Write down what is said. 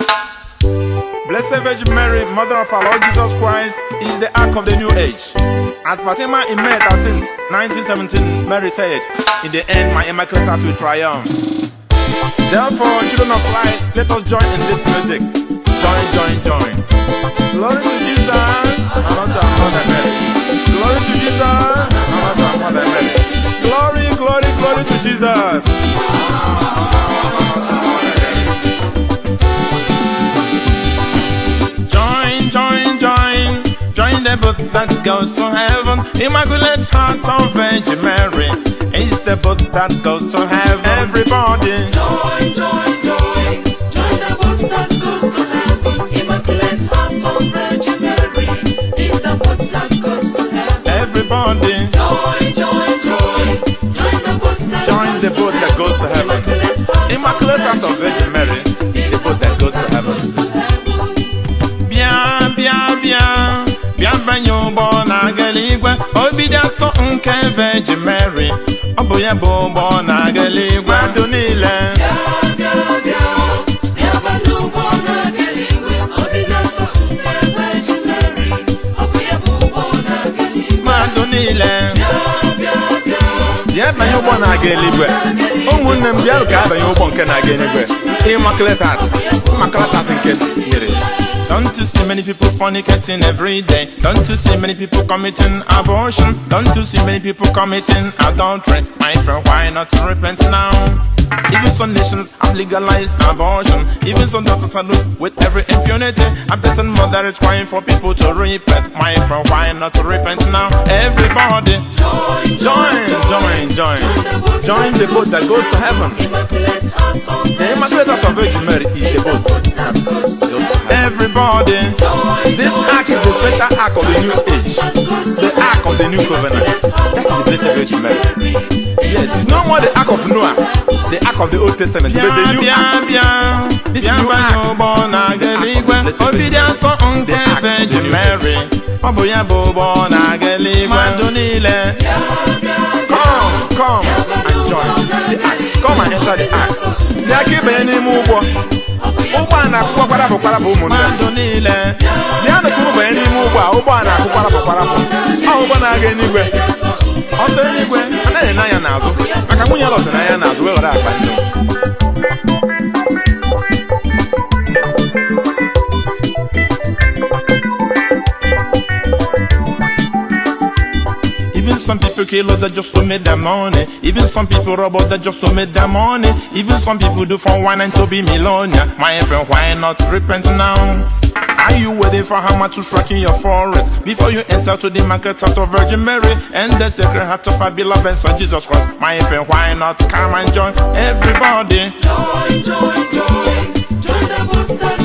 Blessed Virgin Mary, Mother of our Lord Jesus Christ, is the ark of the new age. At Fatima in May 13th, 1917, Mary said, "In the end, my immaculate heart will triumph." Therefore, children of light, let us join in this music. Join, join, join. Glory to Jesus, and unto our Mother Mary. Glory to Jesus, and unto our Mother Mary. Glory, glory, glory to Jesus. Join the boat that goes to heaven. Immaculate Heart of Virgin Mary is the boat that goes to heaven. Everybody, join the boat that goes to heaven. Immaculate Heart of Virgin Mary is the boat that goes to heaven. Everybody, join the boat that goes to heaven. Immaculate Heart of Virgin Mary is the boat that goes to heaven. Bien, bien, bien. Bienvenue bon ageligwe obidia so nke Virgin Mary oboye bo bon ageligwe donile bienvenue bon ageligwe obidia so nke Virgin Mary oboye bo bon ageligwe donile bienvenue bon ageligwe omunne mbiaru ka abanye bo nke na ageligwe Immaculate Heart nke nyere. Don't you see many people fornicating every day? Don't you see many people committing abortion? Don't you see many people committing adultery? My friend, why not repent now? Even some nations have legalized abortion. Even some doctors are doing with every impunity. A person mother is crying for people to repent. My friend, why not repent now? Everybody, join the boat that goes to heaven. The Immaculate Heart of Virgin Mary is the boat that goes to heaven. Everybody, this ark is a special ark of the new age, the ark of the new covenant. That is the Blessed Virgin Mary. Yes, it's no more the ark of Noah, the ark of the Old Testament, but the new ark. This new ark, the obedience of the Virgin Mary. Come and join the ark. Come and enter the ark. The ark is any move. Ụgbọ na-akụkwa kwarapụ ụmụnne bịa nụkụrụ banye n'ime ụgbọ a na-akụ kwarapụ ụgbọ na-aga eluigwe ọsọ eluigwe anaghị n'anya n'azụ maka nwunye lọtụ n'anya n'azụ wee were akpa nne. Even some people kill others just to make their money. Even some people rob others just to make their money. Even some people do for wine and to be millionaire. My friend, why not repent now? Are you waiting for hammer to strike in your forehead before you enter to the Immaculate Heart of Virgin Mary and the Sacred Heart of our beloved Son Jesus Christ? My friend, why not come and join? Everybody, join the boat that